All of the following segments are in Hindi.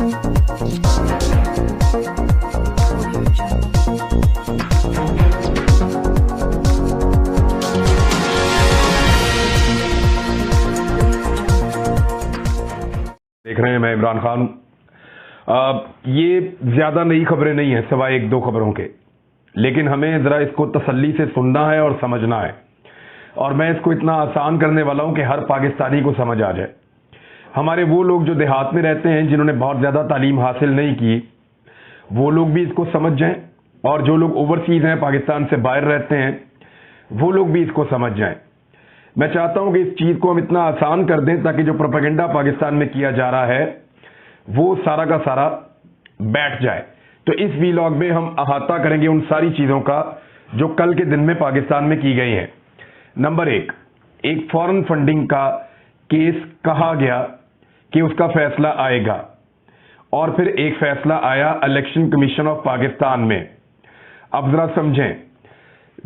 देख रहे हैं, मैं इमरान खान। ये ज्यादा नई खबरें नहीं है सिवाय एक दो खबरों के, लेकिन हमें जरा इसको तसल्ली से सुनना है और समझना है। और मैं इसको इतना आसान करने वाला हूं कि हर पाकिस्तानी को समझ आ जाए। हमारे वो लोग जो देहात में रहते हैं, जिन्होंने बहुत ज्यादा तालीम हासिल नहीं की, वो लोग भी इसको समझ जाएं, और जो लोग ओवरसीज हैं, पाकिस्तान से बाहर रहते हैं, वो लोग भी इसको समझ जाएं। मैं चाहता हूं कि इस चीज को हम इतना आसान कर दें ताकि जो प्रोपेगेंडा पाकिस्तान में किया जा रहा है वो सारा का सारा बैठ जाए। तो इस वीलॉग में हम अहाता करेंगे उन सारी चीजों का जो कल के दिन में पाकिस्तान में की गई हैं। नंबर एक फॉरेन फंडिंग का केस कहा गया कि उसका फैसला आएगा, और फिर एक फैसला आया इलेक्शन कमीशन ऑफ पाकिस्तान में। अब जरा समझें,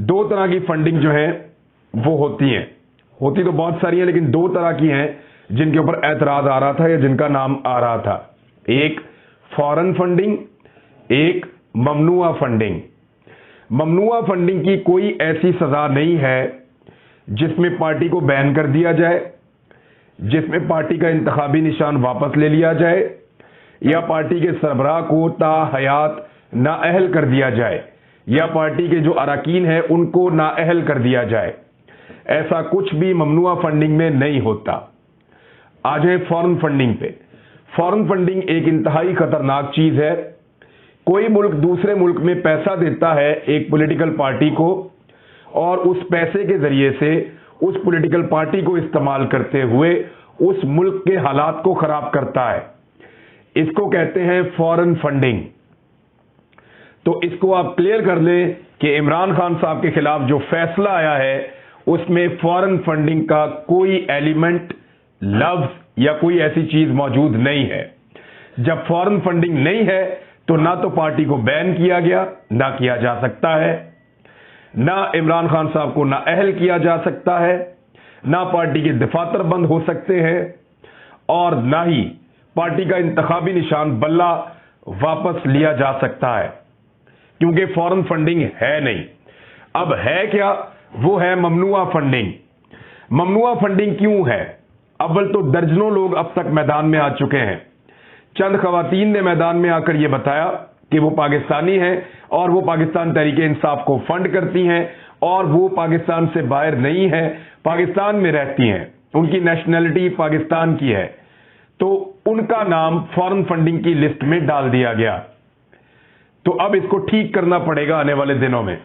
दो तरह की फंडिंग जो है वो होती तो बहुत सारी है, लेकिन दो तरह की हैं जिनके ऊपर ऐतराज आ रहा था या जिनका नाम आ रहा था। एक फॉरेन फंडिंग, एक ममनुआ फंडिंग। ममनुआ फंडिंग की कोई ऐसी सजा नहीं है जिसमें पार्टी को बैन कर दिया जाए, जिसमें पार्टी का इंतखाबी निशान वापस ले लिया जाए, या पार्टी के सरबराह को ताहयात नाअहल कर दिया जाए, या पार्टी के जो अरकान हैं उनको नाअहल कर दिया जाए। ऐसा कुछ भी ममनुआ फंडिंग में नहीं होता। आ जाए फॉरेन फंडिंग पे। फॉरेन फंडिंग एक इंतहाई खतरनाक चीज है। कोई मुल्क दूसरे मुल्क में पैसा देता है एक पॉलिटिकल पार्टी को, और उस पैसे के जरिए से उस पॉलिटिकल पार्टी को इस्तेमाल करते हुए उस मुल्क के हालात को खराब करता है। इसको कहते हैं फॉरेन फंडिंग। तो इसको आप क्लियर कर लें कि इमरान खान साहब के खिलाफ जो फैसला आया है उसमें फॉरेन फंडिंग का कोई एलिमेंट, लफ्ज या कोई ऐसी चीज मौजूद नहीं है। जब फॉरेन फंडिंग नहीं है तो ना तो पार्टी को बैन किया गया, ना किया जा सकता है, ना इमरान खान साहब को ना अहल किया जा सकता है, ना पार्टी के दफातर बंद हो सकते हैं, और ना ही पार्टी का इंतखाबी निशान बल्ला वापस लिया जा सकता है, क्योंकि फॉरेन फंडिंग है नहीं। अब है क्या? वो है ममनुआ फंडिंग। ममनुआ फंडिंग क्यों है? अव्वल तो दर्जनों लोग अब तक मैदान में आ चुके हैं। चंद खवातीन ने मैदान में आकर यह बताया कि वो पाकिस्तानी हैं और वो पाकिस्तान तहरीक इंसाफ को फंड करती हैं, और वो पाकिस्तान से बाहर नहीं है, पाकिस्तान में रहती हैं, उनकी नेशनैलिटी पाकिस्तान की है। तो उनका नाम फॉरेन फंडिंग की लिस्ट में डाल दिया गया। तो अब इसको ठीक करना पड़ेगा आने वाले दिनों में।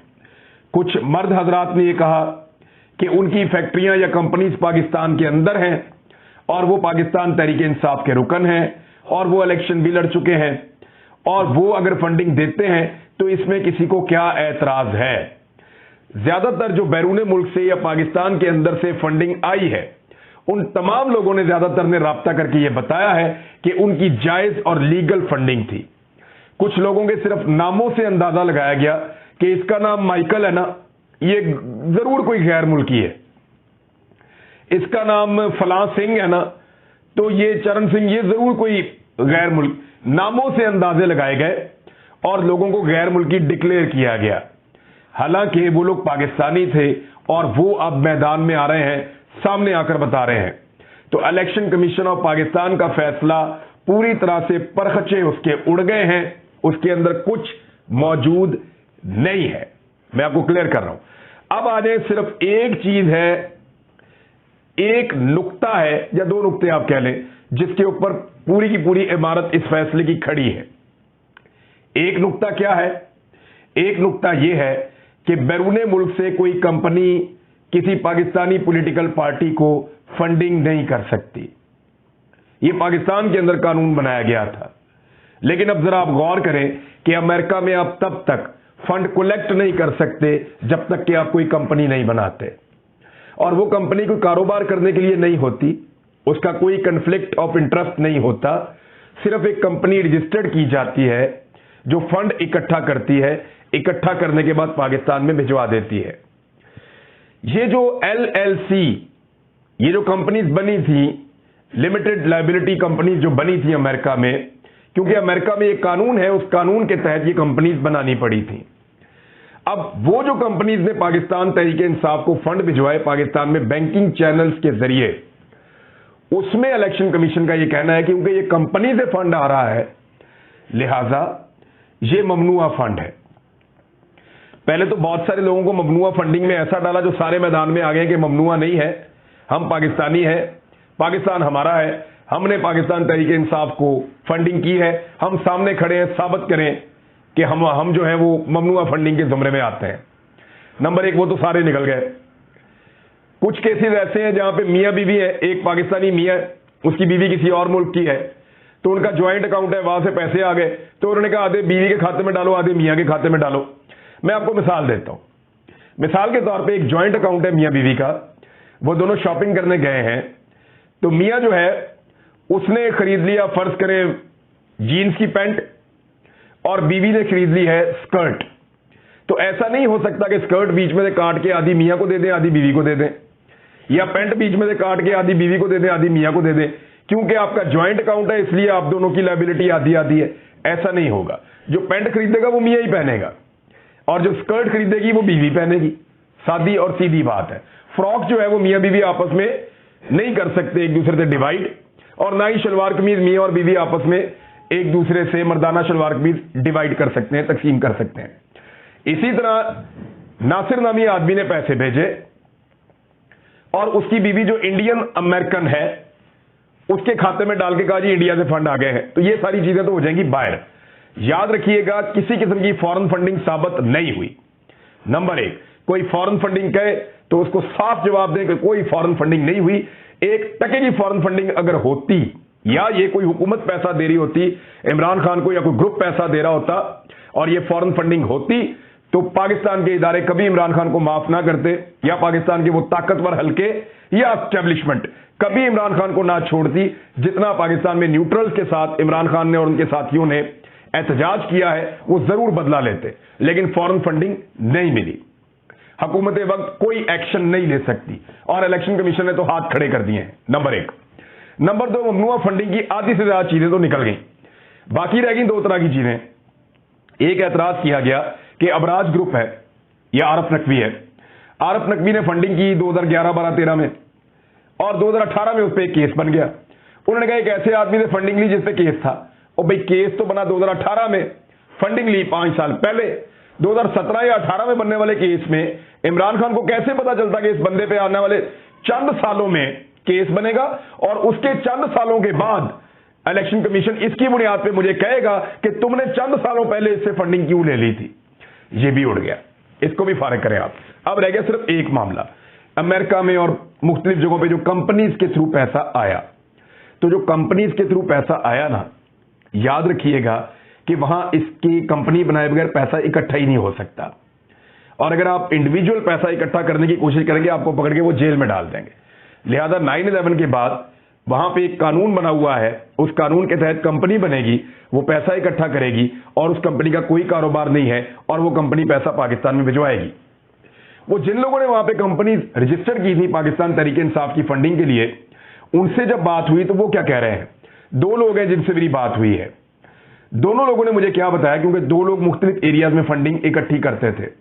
कुछ मर्द हजरात ने यह कहा कि उनकी फैक्ट्रियां या कंपनीज पाकिस्तान के अंदर हैं, और वो पाकिस्तान तहरीक इंसाफ के रुकन हैं, और वो इलेक्शन भी लड़ चुके हैं, और वो अगर फंडिंग देते हैं तो इसमें किसी को क्या ऐतराज है। ज्यादातर जो बैरून मुल्क से या पाकिस्तान के अंदर से फंडिंग आई है, उन तमाम लोगों ने, ज्यादातर ने राब्ता करके यह बताया है कि उनकी जायज और लीगल फंडिंग थी। कुछ लोगों के सिर्फ नामों से अंदाजा लगाया गया कि इसका नाम माइकल है ना, ये जरूर कोई गैर मुल्की है, इसका नाम फलां सिंह है ना, तो ये चरण सिंह, ये जरूर कोई गैर मुल्क। नामों से अंदाजे लगाए गए और लोगों को गैर मुल्की डिक्लेयर किया गया, हालांकि वो लोग पाकिस्तानी थे, और वो अब मैदान में आ रहे हैं, सामने आकर बता रहे हैं। तो इलेक्शन कमीशन ऑफ पाकिस्तान का फैसला पूरी तरह से परखचे उसके उड़ गए हैं, उसके अंदर कुछ मौजूद नहीं है। मैं आपको क्लियर कर रहा हूं। अब आगे सिर्फ एक चीज है, एक नुक्ता है, या दो नुक्ते आप कह लें, जिसके ऊपर पूरी की पूरी इमारत इस फैसले की खड़ी है। एक नुक्ता क्या है? एक नुक्ता यह है कि बैरूने मुल्क से कोई कंपनी किसी पाकिस्तानी पॉलिटिकल पार्टी को फंडिंग नहीं कर सकती। यह पाकिस्तान के अंदर कानून बनाया गया था, लेकिन अब जरा आप गौर करें कि अमेरिका में आप तब तक फंड कलेक्ट नहीं कर सकते जब तक कि आप कोई कंपनी नहीं बनाते, और वो कंपनी कोई कारोबार करने के लिए नहीं होती, उसका कोई कन्फ्लिक्ट ऑफ इंटरेस्ट नहीं होता। सिर्फ एक कंपनी रजिस्टर्ड की जाती है जो फंड इकट्ठा करती है, इकट्ठा करने के बाद पाकिस्तान में भिजवा देती है। ये जो LLC, ये जो कंपनीज बनी थी, लिमिटेड लायबिलिटी कंपनीज जो बनी थी अमेरिका में, क्योंकि अमेरिका में एक कानून है, उस कानून के तहत ये कंपनीज बनानी पड़ी थी। अब वो जो कंपनीज ने पाकिस्तान तहरीक इंसाफ को फंड भिजवाए पाकिस्तान में बैंकिंग चैनल्स के जरिए, उसमें इलेक्शन कमीशन का ये कहना है कि क्योंकि ये कंपनी से फंड आ रहा है लिहाजा ये ममनुआ फंड है। पहले तो बहुत सारे लोगों को ममनुआ फंडिंग में ऐसा डाला जो सारे मैदान में आ गए कि ममनुआ नहीं है, हम पाकिस्तानी है, पाकिस्तान हमारा है, हमने पाकिस्तान तहरीक इंसाफ को फंडिंग की है, हम सामने खड़े हैं, साबित करें कि हम जो है वो ममनुआ फंडिंग के जुमरे में आते हैं। नंबर एक, वो तो सारे निकल गए। कुछ केसेस ऐसे हैं जहां पे मियां बीवी है, एक पाकिस्तानी मियां, उसकी बीवी किसी और मुल्क की है, तो उनका ज्वाइंट अकाउंट है, वहां से पैसे आ गए, तो उन्होंने कहा आधे बीवी के खाते में डालो, आधे मियां के खाते में डालो। मैं आपको मिसाल देता हूं। मिसाल के तौर पे एक ज्वाइंट अकाउंट है मियां बीवी का, वो दोनों शॉपिंग करने गए हैं, तो मियां जो है उसने खरीद लिया, फर्ज करें जीन्स की पैंट, और बीवी ने खरीद ली है स्कर्ट। तो ऐसा नहीं हो सकता कि स्कर्ट बीच में से काट के आधी मियां को दे दें, आधी बीवी को दे दें, या पैंट बीच में से काट के आधी बीवी को दे दें, आधी मियां को दे दें, क्योंकि आपका ज्वाइंट अकाउंट है इसलिए आप दोनों की लायबिलिटी आधी आधी है। ऐसा नहीं होगा। जो पैंट खरीदेगा वो मियां ही पहनेगा, और जो स्कर्ट खरीदेगी वो बीवी पहनेगी। सादी और सीधी बात है। फ्रॉक जो है वो मियां बीवी आपस में नहीं कर सकते एक दूसरे से डिवाइड, और ना ही शलवार कमीज मियां और बीवी आपस में एक दूसरे से मर्दाना शलवार कमीज डिवाइड कर सकते हैं, तकसीम कर सकते हैं। इसी तरह नासिर नामी आदमी ने पैसे भेजे और उसकी बीवी जो इंडियन अमेरिकन है उसके खाते में डाल के कहा जी इंडिया से फंड आ गए हैं, तो ये सारी चीजें तो हो जाएंगी बाहर। याद रखिएगा, किसी किस्म की फॉरेन फंडिंग साबित नहीं हुई। नंबर एक, कोई फॉरेन फंडिंग कहे तो उसको साफ जवाब दें कि कोई फॉरेन फंडिंग नहीं हुई। एक टके की फॉरेन फंडिंग अगर होती, या ये कोई हुकूमत पैसा दे रही होती, इमरान खान को या कोई ग्रुप पैसा दे रहा होता और ये फॉरेन फंडिंग होती, तो पाकिस्तान के इदारे कभी इमरान खान को माफ ना करते, या पाकिस्तान के वो ताकतवर हल्के या एस्टेब्लिशमेंट कभी इमरान खान को ना छोड़ती, जितना पाकिस्तान में न्यूट्रल्स के साथ इमरान खान ने और उनके साथियों ने एहतजाज किया है वो जरूर बदला लेते। लेकिन फॉरेन फंडिंग नहीं मिली, हुकूमत वक्त कोई एक्शन नहीं ले सकती, और इलेक्शन कमीशन ने तो हाथ खड़े कर दिए हैं। नंबर एक। नंबर दो, ममनुआ फंडिंग की आधी से ज्यादा चीजें तो निकल गई, बाकी रह गई दो तरह की चीजें। एक एतराज किया गया कि अबराज ग्रुप है या आरफ नकवी है, आरफ नकवी ने फंडिंग की 2011, 12, 13 में, और 2018 में उस पर एक केस बन गया। उन्होंने कहा एक ऐसे आदमी ने फंडिंग ली जिस पे केस था, और भाई केस तो बना 2018 में, फंडिंग ली 5 साल पहले। 2017 या 18 में बनने वाले केस में इमरान खान को कैसे पता चलता कि इस बंदे पे आने वाले चंद सालों में केस बनेगा, और उसके चंद सालों के बाद इलेक्शन कमीशन इसकी बुनियाद पे मुझे कहेगा कि तुमने चंद सालों पहले इससे फंडिंग क्यों ले ली थी। ये भी उड़ गया, इसको भी फारिग करें आप। अब रह गया सिर्फ एक मामला, अमेरिका में और मुख्तलिफ जगहों पे जो कंपनीज के थ्रू पैसा आया। तो जो कंपनीज के थ्रू पैसा आया ना, याद रखिएगा कि वहां इसकी कंपनी बनाए बगैर पैसा इकट्ठा ही नहीं हो सकता, और अगर आप इंडिविजुअल पैसा इकट्ठा करने की कोशिश करेंगे आपको पकड़ के वो जेल में डाल देंगे। लिहाजा 9/11 के बाद वहां पे एक कानून बना हुआ है, उस कानून के तहत कंपनी बनेगी, वो पैसा इकट्ठा करेगी, और उस कंपनी का कोई कारोबार नहीं है, और वो कंपनी पैसा पाकिस्तान में भिजवाएगी। वो जिन लोगों ने वहां पे कंपनी रजिस्टर की थी पाकिस्तान तहरीक इंसाफ की फंडिंग के लिए, उनसे जब बात हुई तो वो क्या कह रहे हैं। 2 लोग हैं जिनसे मेरी बात हुई है, दोनों लोगों ने मुझे क्या बताया, क्योंकि 2 लोग मुख्तलिफ एरियाज में फंडिंग इकट्ठी करते थे,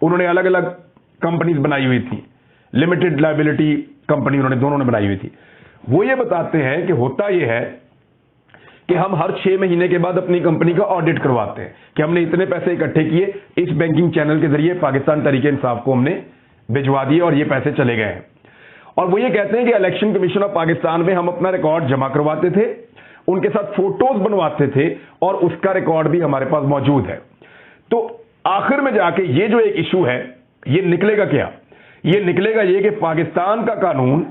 उन्होंने अलग अलग कंपनीज बनाई हुई थी, लिमिटेड लायबिलिटी कंपनी उन्होंने दोनों ने बनाई हुई थी। वो ये बताते हैं कि होता यह है कि हम हर 6 महीने के बाद अपनी कंपनी का ऑडिट करवाते हैं कि हमने इतने पैसे इकट्ठे किए, इस बैंकिंग चैनल के जरिए पाकिस्तान तहरीक इंसाफ को हमने भिजवा दिए और ये पैसे चले गए हैं। और वो ये कहते हैं कि इलेक्शन कमीशन ऑफ पाकिस्तान में हम अपना रिकॉर्ड जमा करवाते थे, उनके साथ फोटोज बनवाते थे, और उसका रिकॉर्ड भी हमारे पास मौजूद है। तो आखिर में जाके ये जो एक इशू है, ये निकलेगा क्या? ये निकलेगा ये कि पाकिस्तान का कानून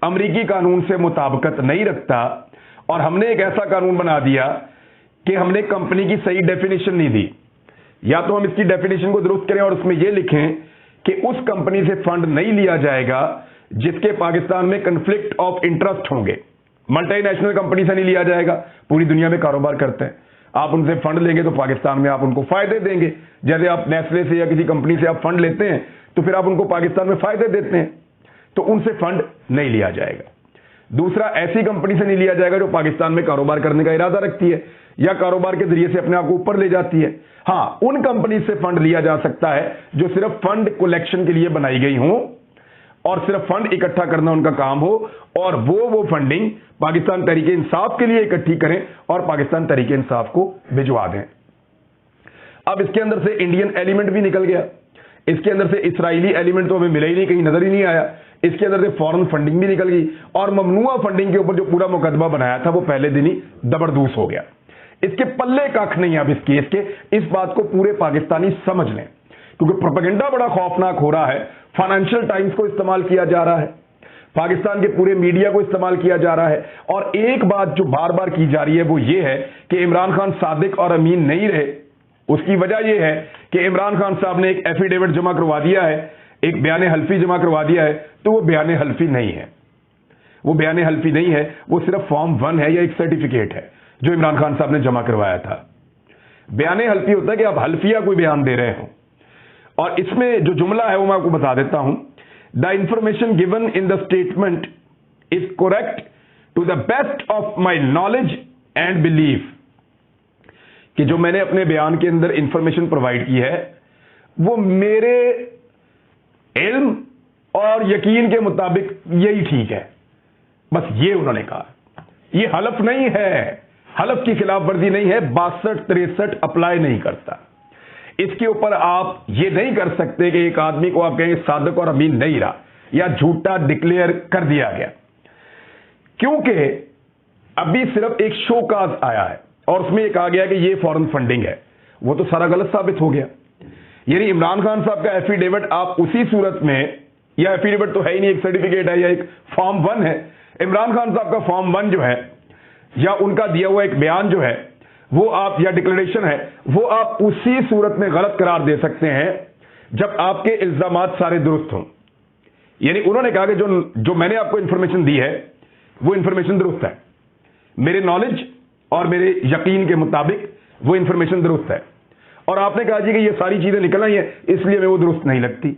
अमरीकी कानून से मुताबिकत नहीं रखता, और हमने एक ऐसा कानून बना दिया कि हमने कंपनी की सही डेफिनेशन नहीं दी। या तो हम इसकी डेफिनेशन को दुरुस्त करें और उसमें यह लिखें कि उस कंपनी से फंड नहीं लिया जाएगा जिसके पाकिस्तान में कन्फ्लिक्ट ऑफ इंटरेस्ट होंगे। मल्टीनेशनल कंपनी से नहीं लिया जाएगा, पूरी दुनिया में कारोबार करते हैं, आप उनसे फंड लेंगे तो पाकिस्तान में आप उनको फायदे देंगे। जैसे आप नेस्ले से या किसी कंपनी से आप फंड लेते हैं तो फिर आप उनको पाकिस्तान में फायदे देते हैं, तो उनसे फंड नहीं लिया जाएगा। दूसरा, ऐसी कंपनी से नहीं लिया जाएगा जो पाकिस्तान में कारोबार करने का इरादा रखती है, या कारोबार के जरिए से अपने आप को ऊपर ले जाती है। हां, उन कंपनी से फंड लिया जा सकता है जो सिर्फ फंड कलेक्शन के लिए बनाई गई हो और सिर्फ फंड इकट्ठा करना उनका काम हो, और वो फंडिंग पाकिस्तान तहरीके इंसाफ के लिए इकट्ठी करें और पाकिस्तान तहरीके इंसाफ को भिजवा दें। अब इसके अंदर से इंडियन एलिमेंट भी निकल गया, इसके अंदर से इस्राइली एलिमेंट तो हमें मिला ही नहीं, कहीं नजर ही नहीं आया। इसके अंदर से फॉरेन फंडिंग भी निकल गई और ममनुआ फंडिंग के ऊपर जो पूरा मुकदमा बनाया था वो पहले दिन ही दबरदूस हो गया। इसके पल्ले कख नहीं अब इस केस के। इस बात को पूरे पाकिस्तानी समझ लें, क्योंकि प्रोपेगेंडा बड़ा खौफनाक हो रहा है। फाइनेंशियल टाइम्स को इस्तेमाल किया जा रहा है, पाकिस्तान के पूरे मीडिया को इस्तेमाल किया जा रहा है, और एक बात जो बार बार की जा रही है वो ये है कि इमरान खान सादिक और अमीन नहीं रहे। उसकी वजह यह है कि इमरान खान साहब ने एक एफिडेविट जमा करवा दिया है, एक बयान हल्फी जमा करवा दिया है, तो वो बयान हल्फी नहीं है, वो बयान हल्फी नहीं है, वो सिर्फ फॉर्म 1 है या एक सर्टिफिकेट है जो इमरान खान साहब ने जमा करवाया था। बयान हल्फी होता है कि आप हल्फिया कोई बयान दे रहे हो, और इसमें जो जुमला है वो मैं आपको बता देता हूं। The information given in the statement is correct to the best of my knowledge and belief, कि जो मैंने अपने बयान के अंदर इंफॉर्मेशन प्रोवाइड की है वो मेरे इल्म और यकीन के मुताबिक यही ठीक है। बस ये उन्होंने कहा, ये हलफ नहीं है, हलफ की खिलाफ वर्जी नहीं है, 62-63 अप्लाई नहीं करता। इसके ऊपर आप ये नहीं कर सकते कि एक आदमी को आप कहेंगे सादिक और अमीन नहीं रहा या झूठा डिक्लेयर कर दिया गया, क्योंकि अभी सिर्फ एक शोकाज आया है और उसमें एक कहा गया कि ये फॉरेन फंडिंग है। वो तो सारा गलत साबित हो गया। यानी इमरान खान साहब का एफिडेविट आप उसी सूरत में, या एफिडेविट तो है ही नहीं, एक सर्टिफिकेट है या एक फॉर्म 1 है। इमरान खान साहब का फॉर्म 1 जो है या उनका दिया हुआ एक बयान जो है वो आप, या डिक्लेरेशन है, वो आप उसी सूरत में गलत करार दे सकते हैं जब आपके इल्जामात सारे दुरुस्त हों। यानी उन्होंने कहा कि जो मैंने आपको इंफॉर्मेशन दी है वो इंफॉर्मेशन दुरुस्त है, मेरे नॉलेज और मेरे यकीन के मुताबिक वो इंफॉर्मेशन दुरुस्त है, और आपने कहा जी कि ये सारी चीजें निकल आई हैं इसलिए मैं वो दुरुस्त नहीं लगती।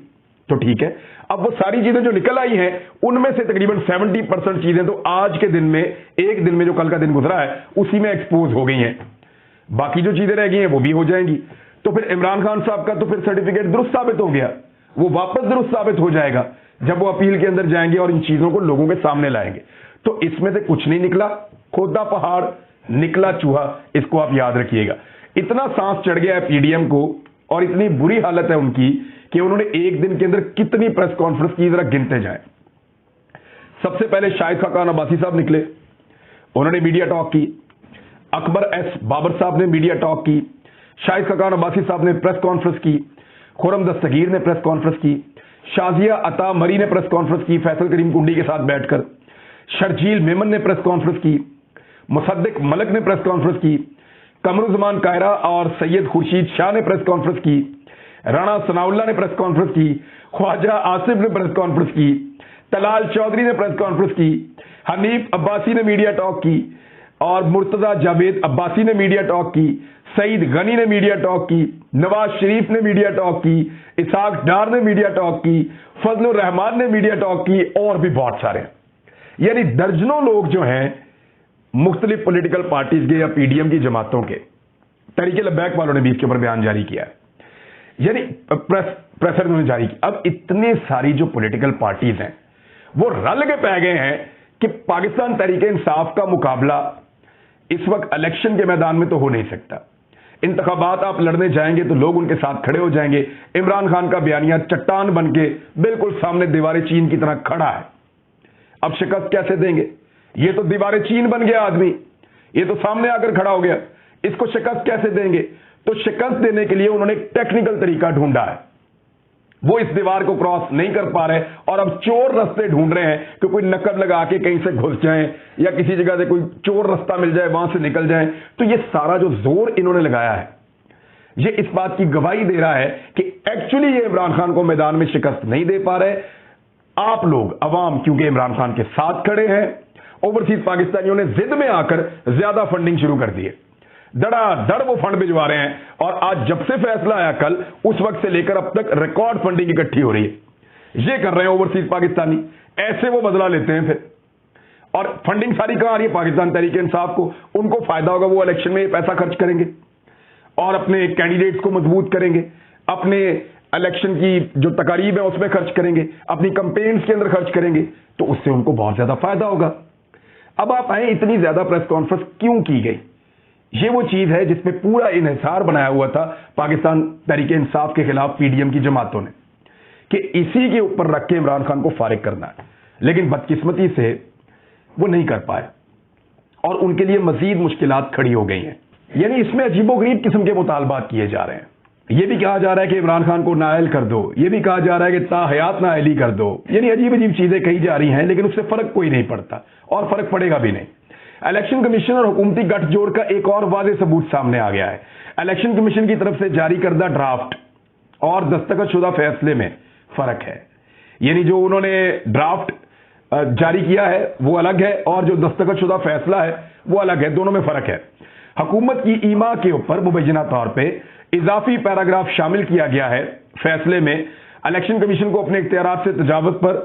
तो ठीक है, अब वो सारी चीजें जो निकल आई हैं उनमें से तकरीबन 70% चीजें तो आज के दिन में, एक दिन में जो कल का दिन गुजरा है उसी में एक्सपोज हो गई हैं। बाकी जो चीजें रह गई हैं वो भी हो जाएंगी। तो फिर इमरान खान साहब का तो फिर सर्टिफिकेट दुरुस्त साबित हो गया, वो वापस दुरुस्त साबित हो जाएगा जब वो अपील के अंदर जाएंगे और इन चीजों को लोगों के सामने लाएंगे। तो इसमें से कुछ नहीं निकला, खोदा पहाड़ निकला चूहा, इसको आप याद रखिएगा। इतना सांस चढ़ गया है पीडीएम को और इतनी बुरी हालत है उनकी कि उन्होंने एक दिन के अंदर कितनी प्रेस कॉन्फ्रेंस की, जरा गिनते जाएं। सबसे पहले शाहिद खाकान अब्बासी साहब निकले, उन्होंने मीडिया टॉक की। अकबर एस बाबर साहब ने मीडिया टॉक की। शाहिद खाकान अब्बासी साहब ने प्रेस कॉन्फ्रेंस की। खुरम दस्तगीर ने प्रेस कॉन्फ्रेंस की। शाजिया अता मरी ने प्रेस कॉन्फ्रेंस की फैसल करीम कुंडी के साथ बैठकर। शर्जील मेमन ने प्रेस कॉन्फ्रेंस की। मुसद्दिक मलिक ने प्रेस कॉन्फ्रेंस की। कमरुज़मान कायरा और सैयद खुर्शीद शाह ने प्रेस कॉन्फ्रेंस की। राणा सनाउल्लाह ने प्रेस कॉन्फ्रेंस की। ख्वाजा आसिफ ने प्रेस कॉन्फ्रेंस की। तलाल चौधरी ने प्रेस कॉन्फ्रेंस की। हनीफ अब्बासी ने मीडिया टॉक की और मुर्तजा जावेद अब्बासी ने मीडिया टॉक की। सईद गनी ने मीडिया टॉक की। नवाज शरीफ ने मीडिया टॉक की। इसाक डार ने मीडिया टॉक की। फजलुर रहमान ने मीडिया टॉक की, और भी बहुत सारे। यानी दर्जनों लोग जो हैं मुख्तलिफ पॉलिटिकल पार्टीज के या पीडीएम की जमातों के, तरीके लब्बैक वालों ने भी इसके ऊपर बयान जारी किया है, यानी प्रेसर उन्होंने जारी की। अब इतनी सारी जो पॉलिटिकल पार्टीज हैं वो रल के पै गए हैं कि पाकिस्तान तहरीके इंसाफ का मुकाबला इस वक्त इलेक्शन के मैदान में तो हो नहीं सकता। इंतखाबात आप लड़ने जाएंगे तो लोग उनके साथ खड़े हो जाएंगे। इमरान खान का बयानिया चट्टान बन के बिल्कुल सामने दीवार चीन की तरह खड़ा है। अब शिकस्त कैसे देंगे? ये तो दीवार चीन बन गया आदमी, ये तो सामने आकर खड़ा हो गया, इसको शिकस्त कैसे देंगे? तो शिकस्त देने के लिए उन्होंने एक टेक्निकल तरीका ढूंढा है। वो इस दीवार को क्रॉस नहीं कर पा रहे और अब चोर रास्ते ढूंढ रहे हैं कि कोई नकब लगा के कहीं से घुस जाएं या किसी जगह से कोई चोर रास्ता मिल जाए, वहां से निकल जाएं। तो ये सारा जो जोर इन्होंने लगाया है ये इस बात की गवाही दे रहा है कि एक्चुअली ये इमरान खान को मैदान में शिकस्त नहीं दे पा रहे। आप लोग अवाम क्योंकि इमरान खान के साथ खड़े हैं, ओवरसीज पाकिस्तानियों ने जिद में आकर ज्यादा फंडिंग शुरू कर दी है, धड़ाधड़ वो फंड भिजवा रहे हैं। और आज जब से फैसला आया कल, उस वक्त से लेकर अब तक रिकॉर्ड फंडिंग इकट्ठी हो रही है। ये कर रहे हैं ओवरसीज पाकिस्तानी, ऐसे वो बदला लेते हैं फिर। और फंडिंग सारी कहां आ रही है? पाकिस्तान तहरीक इंसाफ को। उनको फायदा होगा, वो इलेक्शन में पैसा खर्च करेंगे और अपने कैंडिडेट्स को मजबूत करेंगे, अपने इलेक्शन की जो तकारीब है उसमें खर्च करेंगे, अपनी कंपेन्स के अंदर खर्च करेंगे, तो उससे उनको बहुत ज्यादा फायदा होगा। अब आप आए, इतनी ज्यादा प्रेस कॉन्फ्रेंस क्यों की गई? ये वो चीज है जिसमें पूरा इन्हिसार बनाया हुआ था पाकिस्तान तहरीक इंसाफ के खिलाफ पीडीएम की जमातों ने, कि इसी के ऊपर रख के इमरान खान को फारिग करना है। लेकिन बदकिस्मती से वो नहीं कर पाए और उनके लिए मजीद मुश्किलात खड़ी हो गई हैं। यानी इसमें अजीबोगरीब किस्म के मुतालबात किए जा रहे हैं। यह भी कहा जा रहा है कि इमरान खान को नाअहल कर दो, यह भी कहा जा रहा है कि ताहयात नाअहली कर दो। यानी अजीब अजीब चीजें कही जा रही हैं, लेकिन उससे फर्क कोई नहीं पड़ता और फर्क पड़ेगा भी नहीं। इलेक्शन कमीशन और हुकूमती गठजोड़ का एक और वाज़ेह सबूत सामने आ गया है। इलेक्शन कमीशन की तरफ से जारी करदा ड्राफ्ट और दस्तखतशुदा फैसले में फर्क है। यानी जो उन्होंने ड्राफ्ट जारी किया है वो अलग है और जो दस्तखतशुदा फैसला है वो अलग है, दोनों में फर्क है। हुकूमत की ईमा के ऊपर मुबैना तौर पे इजाफी पैराग्राफ शामिल किया गया है फैसले में। इलेक्शन कमीशन को अपने इख्तियारात से तजावुज़ पर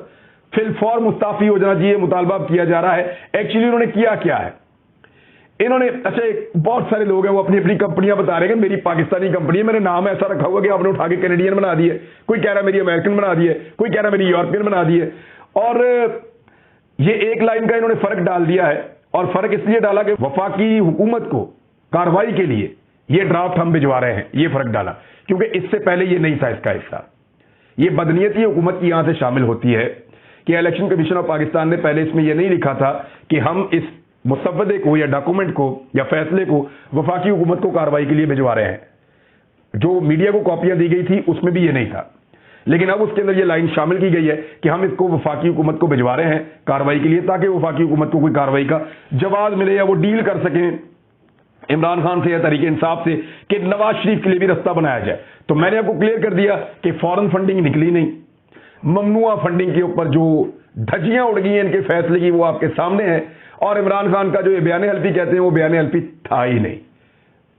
फिलफौर मुस्ताफी हो जाना चाहिए, मुतालबा किया जा रहा है। एक्चुअली उन्होंने किया क्या है? इन्होंने, अच्छा, बहुत सारे लोग हैं वो अपनी अपनी कंपनियां बता रहे हैं, मेरी पाकिस्तानी कंपनी है, मेरे नाम ऐसा रखा हुआ कि आपने उठा के कैनेडियन बना दिए, कोई कह रहा है मेरी अमेरिकन बना दिए, कोई कह रहा है मेरी यूरोपियन बना दिए। और ये एक लाइन का इन्होंने फर्क डाल दिया है, और फर्क इसलिए डाला कि वफाकी हुकूमत को कार्रवाई के लिए ये ड्राफ्ट हम भिजवा रहे हैं, ये फर्क डाला, क्योंकि इससे पहले ये नहीं था इसका हिस्सा। ये बदनीयती हुकूमत की यहां से शामिल होती है कि इलेक्शन कमीशन ऑफ पाकिस्तान ने पहले इसमें यह नहीं लिखा था कि हम इस मुसव्वदे को या डॉक्यूमेंट को या फैसले को वफाकी हुकूमत को कार्रवाई के लिए भिजवा रहे हैं। जो मीडिया को कॉपियां दी गई थी उसमें भी यह नहीं था, लेकिन अब उसके अंदर यह लाइन शामिल की गई है कि हम इसको वफाकी हुकूमत को भिजवा रहे हैं कार्रवाई के लिए, ताकि वफाकी हुकूमत को कोई कार्रवाई का जवाब मिले या वो डील कर सकें इमरान खान से या तहरीक इंसाफ से कि नवाज शरीफ के लिए भी रास्ता बनाया जाए। तो मैंने आपको क्लियर कर दिया कि फॉरेन फंडिंग निकली नहीं, ममनुआ फंडिंग के ऊपर जो धज्जियां उड़ गई हैं इनके फैसले की वो आपके सामने है, और इमरान खान का जो ये बयान हल्फी कहते हैं वो बयान हल्फी था ही नहीं।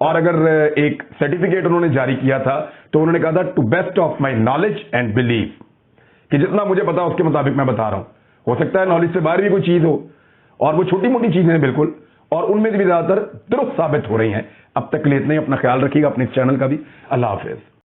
और अगर एक सर्टिफिकेट उन्होंने जारी किया था तो उन्होंने कहा था to best of my knowledge and believe, कि जितना मुझे पता उसके मुताबिक मैं बता रहा हूं। हो सकता है नॉलेज से बाहर भी कोई चीज हो, और वो छोटी मोटी चीजें हैं बिल्कुल, और उनमें भी ज्यादातर दुरुस्त साबित हो रही हैं। अब तक के लिए इतना ही। अपना ख्याल रखिएगा, अपने चैनल का भी। अल्लाह हाफिज।